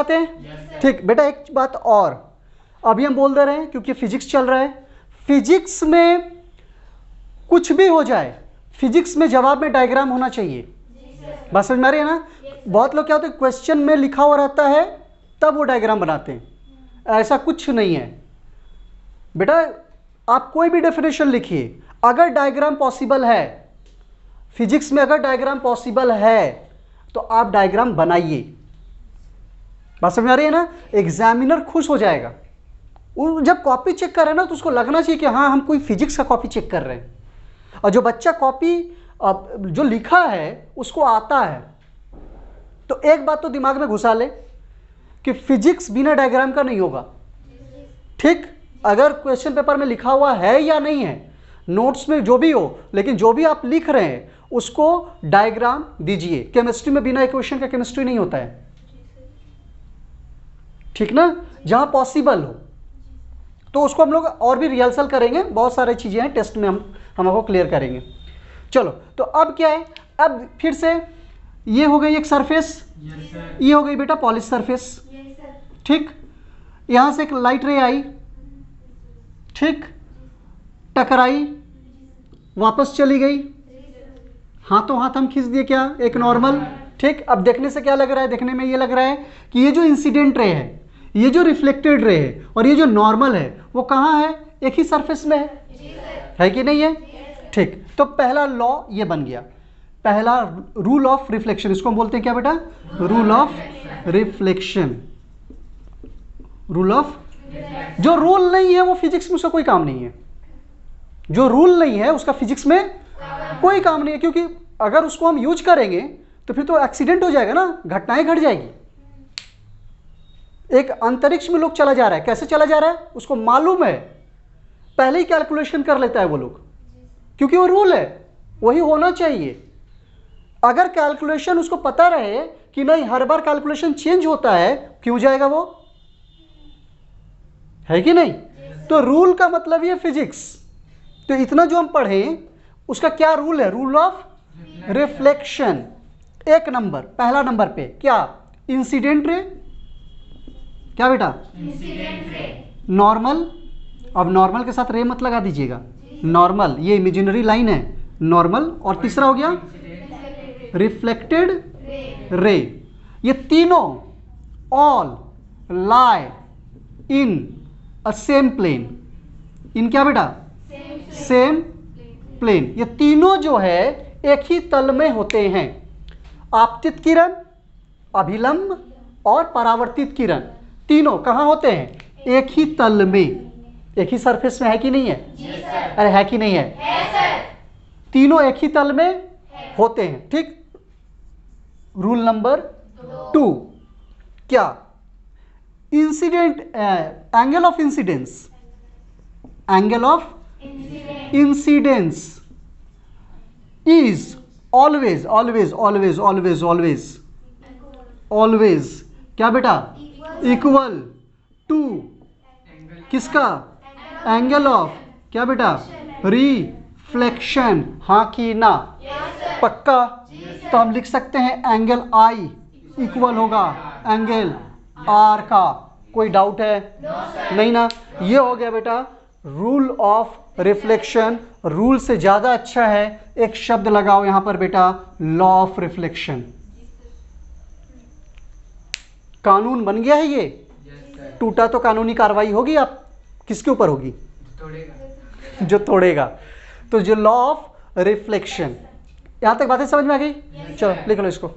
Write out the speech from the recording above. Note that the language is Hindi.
आते हैं? ठीक बेटा, एक बात और अभी हम बोल दे रहे हैं क्योंकि फिजिक्स चल रहा है, फिजिक्स में कुछ भी हो जाए, फिजिक्स में जवाब में डायग्राम होना चाहिए। बात समझ में आ रही है ना? बहुत लोग क्या होते हैं, क्वेश्चन में लिखा हुआ रहता है तब वो डायग्राम बनाते हैं, ऐसा कुछ नहीं है बेटा। आप कोई भी डेफिनेशन लिखिए, अगर डायग्राम पॉसिबल है फिजिक्स में, अगर डायग्राम पॉसिबल है तो आप डायग्राम बनाइए। बात समझ में आ रही है ना? एग्जामिनर खुश हो जाएगा। वो जब कॉपी चेक कर रहे हैं ना तो उसको लगना चाहिए कि हाँ हम कोई फिजिक्स का कॉपी चेक कर रहे हैं। और जो बच्चा कॉपी जो लिखा है उसको आता है, तो एक बात तो दिमाग में घुसा ले कि फिजिक्स बिना डायग्राम का नहीं होगा। ठीक, अगर क्वेश्चन पेपर में लिखा हुआ है या नहीं है, नोट्स में जो भी हो, लेकिन जो भी आप लिख रहे हैं उसको डायग्राम दीजिए। केमिस्ट्री में बिना इक्वेशन का केमिस्ट्री नहीं होता है, ठीक ना? जहां पॉसिबल हो तो उसको हम लोग और भी रिहर्सल करेंगे, बहुत सारी चीजें हैं टेस्ट में हम आपको क्लियर करेंगे। चलो, तो अब क्या है, अब फिर से ये हो गई एक सरफेस, ये हो गई बेटा पॉलिश सरफेस। ठीक, यहां से एक लाइट रे आई, ठीक, टकराई, वापस चली गई, हाथों हाथ हम खींच दिए क्या, एक नॉर्मल। ठीक, अब देखने से क्या लग रहा है, देखने में ये लग रहा है कि ये जो इंसिडेंट रे है, ये जो रिफ्लेक्टेड रे है और ये जो नॉर्मल है वो कहाँ है, एक ही सरफेस में है कि नहीं है? ठीक, तो पहला लॉ ये बन गया, पहला रूल ऑफ रिफ्लेक्शन। इसको हम बोलते हैं क्या बेटा, rule of reflection. Rule of, जो रूल नहीं है वो फिजिक्स में उसका कोई काम नहीं है, जो रूल नहीं है उसका फिजिक्स में कोई काम नहीं है, क्योंकि अगर उसको हम यूज करेंगे तो फिर तो एक्सीडेंट हो जाएगा ना, घटनाएं घट जाएगी। एक अंतरिक्ष में लोग चला जा रहा है, कैसे चला जा रहा है उसको मालूम है, पहले ही कैलकुलेशन कर लेता है वो लोग, क्योंकि वो रूल है, वही होना चाहिए। अगर कैलकुलेशन उसको पता रहे कि नहीं हर बार कैलकुलेशन चेंज होता है, क्यों जाएगा वो, है कि नहीं? तो रूल का मतलब ये फिजिक्स। तो इतना जो हम पढ़े उसका क्या रूल है, रूल ऑफ रिफ्लेक्शन। एक नंबर, पहला नंबर पे क्या, इंसिडेंट रे, क्या बेटा, इंसिडेंट रे, नॉर्मल। अब नॉर्मल के साथ रे मत लगा दीजिएगा, नॉर्मल ये इमेजिनरी लाइन है, नॉर्मल। और तीसरा हो गया रिफ्लेक्टेड रे। ये तीनों all lie in a same plane, इन क्या बेटा, सेम प्लेन। ये तीनों जो है एक ही तल में होते हैं। आपतित किरण, अभिलंब और परावर्तित किरण, तीनों कहां होते हैं, एक ही तल में, एक ही सरफेस में, है कि नहीं है? अरे है कि नहीं है? तीनों एक ही तल में होते हैं। ठीक, रूल नंबर 2 क्या, incident angle of incidence, angle of incidence is always always always always always always क्या बेटा, इक्वल टू किसका, एंगल ऑफ क्या बेटा, रिफ्लेक्शन। हाँ कि ना? पक्का? तो हम लिख सकते हैं एंगल आई इक्वल होगा एंगल आर का। कोई डाउट है? नहीं ना? ये हो गया बेटा रूल ऑफ रिफ्लेक्शन। रूल से ज्यादा अच्छा है एक शब्द लगाओ यहां पर बेटा, लॉ ऑफ रिफ्लेक्शन। कानून बन गया है ये। टूटा तो कानूनी कार्रवाई होगी, आप किसके ऊपर होगी, जो तोड़ेगा। तो जो लॉ ऑफ रिफ्लेक्शन, यहां तक बातें समझ में आ गई? चलो लिख लो इसको।